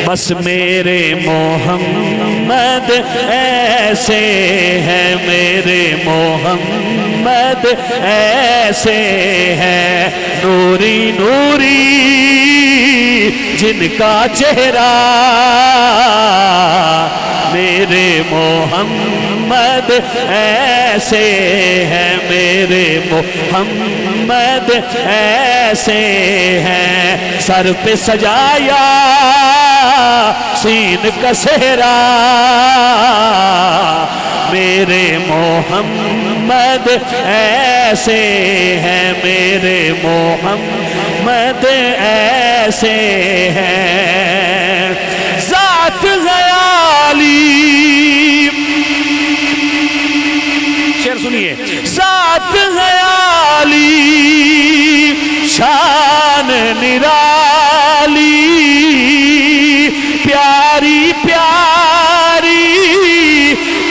بس میرے محمد ایسے ہیں، میرے محمد ایسے ہیں، نوری نوری جن کا چہرہ، میرے محمد ایسے ہیں، میرے محمد ایسے ہیں، سر پہ سجایا سین کا سہرا، میرے محمد ایسے ہیں، میرے محمد ایسے ہیں، ذات غیالی، شعر سنیے، ذات غیالی شان نرالی، پیاری پیاری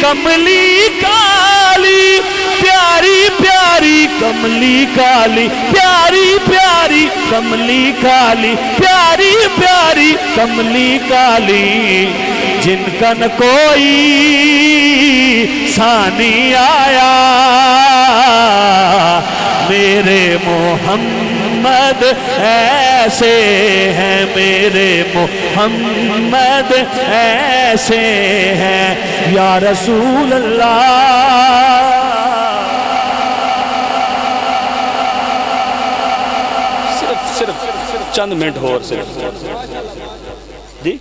کملی کالی، پیاری پیاری کملی کالی، پیاری پیاری کملی کالی، پیاری پیاری کملی کالی، جن کا نہ کوئی ثانی آیا، میرے محمد ایسے ہیں، میرے محمد ایسے ہیں، یا رسول اللہ۔ صرف چند منٹ ہو، جی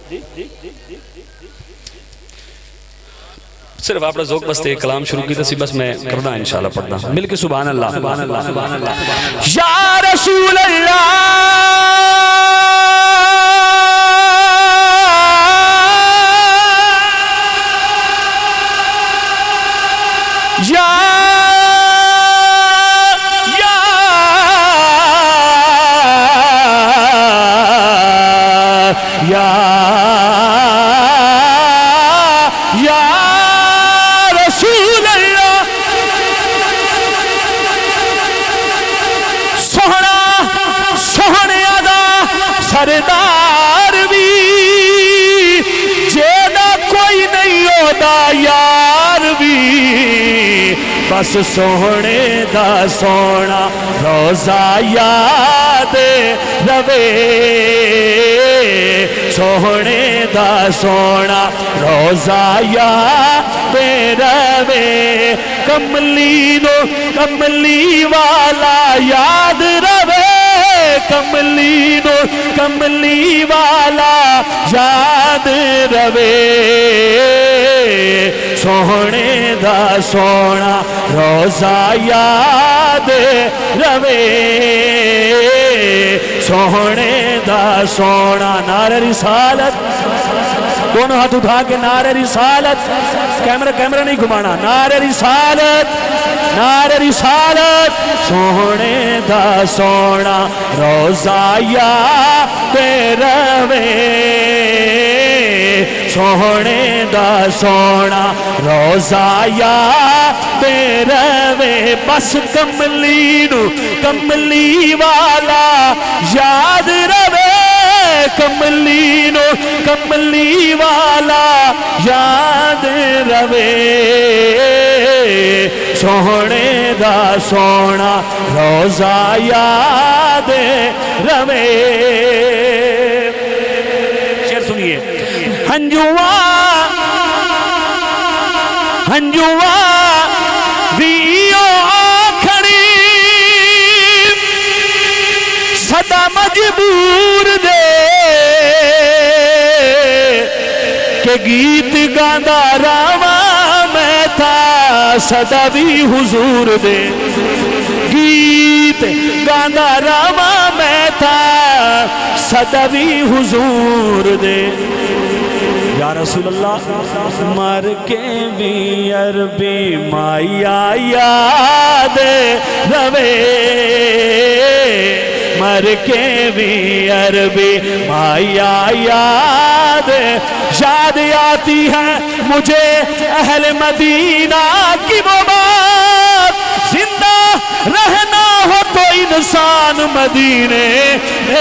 صرف آپ نے ذوق بستے کلام شروع کی تھی، بس میں کرنا انشاءاللہ پڑھنا مل کے سبحان اللہ یا رسول اللہ یا رسول اللہ، سوہنے ادا سردار بھی جینا کوئی نہیں ہوتا یار بھی، بس سوہنے دا سونا روزہ یاد روے، سوہنے دا سونا روزہ یاد روے، کملی نو کملی والا یاد روے، کملی نو کملی والا یاد روے، سوہنے دا سونا روزہ یاد روے، سوہنے دا سونا، نعرہ رسالت، دونوں ہاتھ اٹھا کے نعرہ رسالت، کیمرہ نہیں گھمانا، نعرہ رسالت، نعرہ رسالت، سوہنے دا سونا روزہ یاد روے، سوہنے دا سونا روزہ یاد روے، بس کملی نو کملی والا یاد روے، کملی نو کملی والا یاد روے، سوہنے دا سونا روزہ یاد روے، شعر سنیے، ہنجواں ویو آکھڑی صدا مجبور دے کہ گیت گاندہ راواں میں تھا صدا بھی حضور دے، گیت گاندہ راواں میں تھا صدا بھی حضور دے، یا رسول اللہ مر کے بھی عربی مایا یاد روے، مر کے بھی عربی مایا یاد آتی ہے مجھے اہل مدینہ کی وہ بات، زندہ رہنا ہو تو انسان مدینے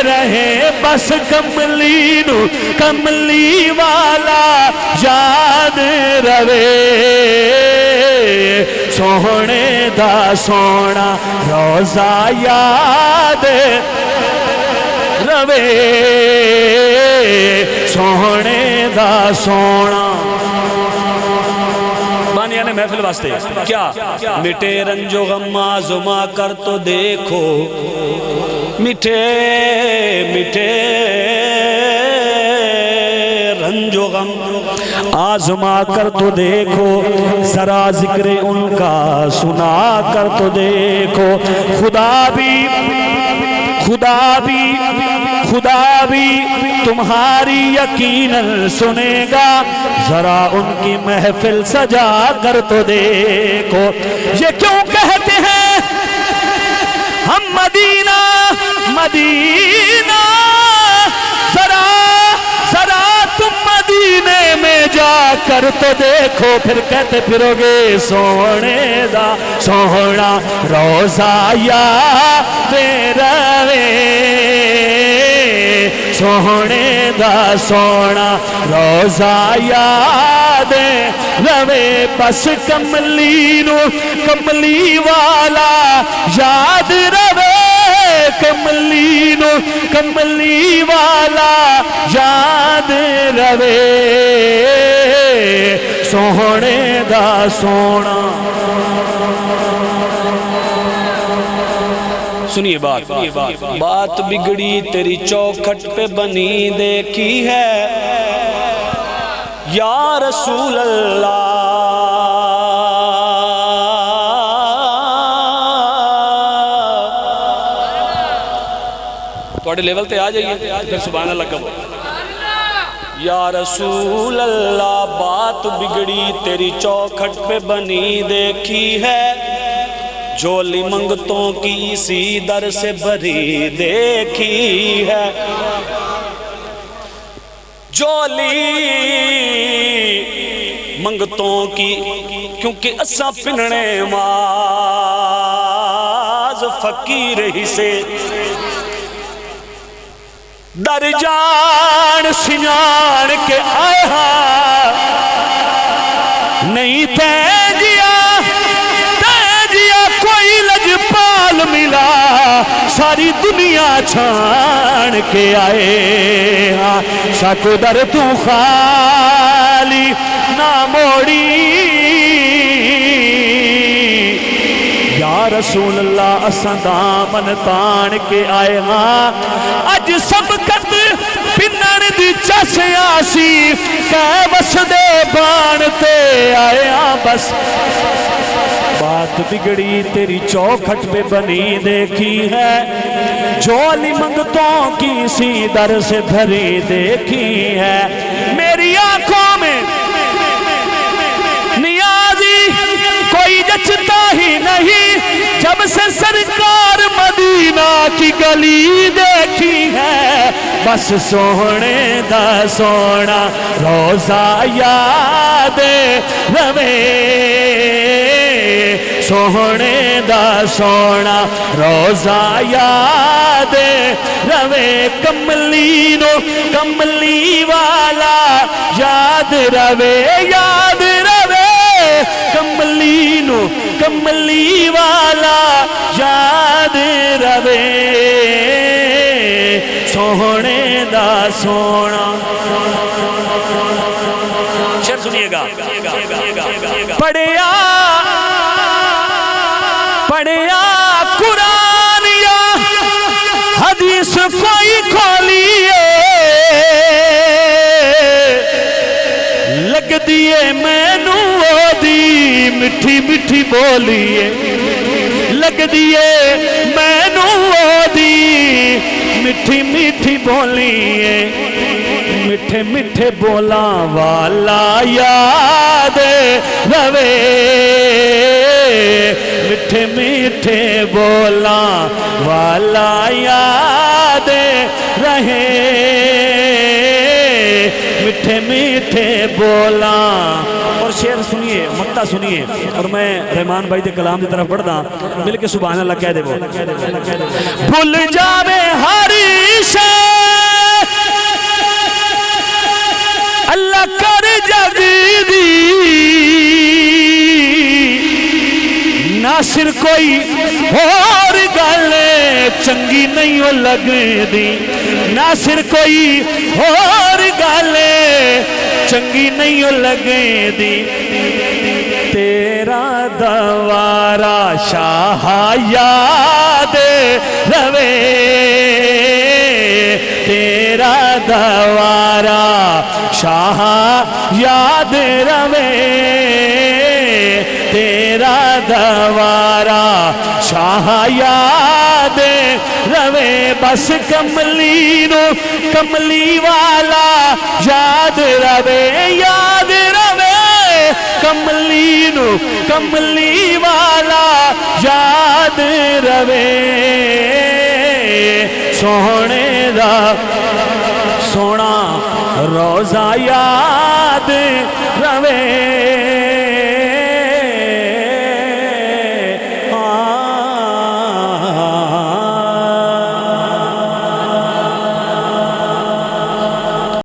رہے بس کملی نو کملی والا یاد رہے سونے دا سونا روزہ یاد رہے سونے دا سونا بانیہ نے محفل واسطے کیا مٹے رنج و غم آزما کر تو دیکھو مٹے مٹے رنج و غم آزما کر تو دیکھو ذرا ذکر ان کا سنا کر تو دیکھو خدا بھی تمہاری یقیناً سنے گا ذرا ان کی محفل سجا کر تو دیکھو یہ کیوں کہتے ہیں ہم مدینہ مدینہ ذرا تم مدینے میں جا کر تو دیکھو پھر کہتے پھرو گے سونے دا سونا روزہ یاد رہے سونے دا سونا روزہ یاد رہے بس کملی نو کملی والا یاد رہے کملی نو کملی والا یاد رہے سونے دا سونا سنیے بات بگڑی تیری چوکھٹ پہ بنی دیکھی ہے یا رسول اللہ توڑے لیول تے آ جائیے پھر سبحان اللہ کہو یا رسول اللہ بات بگڑی تیری چوکھٹ پہ بنی دیکھی ہے جولی منگتوں کی اسی در سے بھری دیکھی ہے جولی منگتوں کی کیونکہ اسا پننے ماز فقیر ہی سے در جان سنان کے آئے ہاں نہیں تیجیا کوئی لجپال ملا ساری دنیا چھان کے آئے ہاں ساکو در تو خالی نہ موڑی یا رسول اللہ اساں دامن تان کے آئے ہاں اج سبقت پنن دی چس آسی کہ بس دے بانتے آئے ہاں بس بات بگڑی تیری چوکھٹ پہ بنی دیکھی ہے جولی منگتوں کی سی در سے بھری دیکھی ہے میری آنکھوں میں نیازی کوئی جچتا ہی نہیں جب سے سرکار مدینہ کی گلی دیکھی ہے بس سونے دا سونا روزہ یاد رہے سونے دا سونا روزہ یاد رہے کملی نو کملی والا یاد رہے کملی نو کملی والا یاد رہے سونے دا سونا شعر سنیے گا پڑھیا قرآن یا حدیث کوئی کھولیے لگ دیے میں نو دی مٹھی مٹھی بولیے لگ دیے میں نو دی مٹھی مٹھی بولیے مٹھے مٹھے بولا والا یاد رہے مٹھے مٹھے بولا والا یاد رہے میٹھے میٹھے بولا. اور شعر سنیے مقطع سنیے اور میں رحمان بھائی دے کلام دی طرف بڑھدا مل کے سبحان اللہ کہہ دے وہ. بھول جاوے ہر شے اللہ کر جگ دی ناصر کوئی اور گل چنگی نہیں ہو لگ دی. ناصر کوئی اور گل چنگی نہیں ہو لگ دی. تیرا دوارا شاہ یاد روے تیرا دوارا شاہ یاد روے تیرا دوارا شاہ یاد روے. بس کملی نو کملی والا یاد روے یاد روے کملی نو کملی والا یاد روے. سونے دا سونا روزہ یاد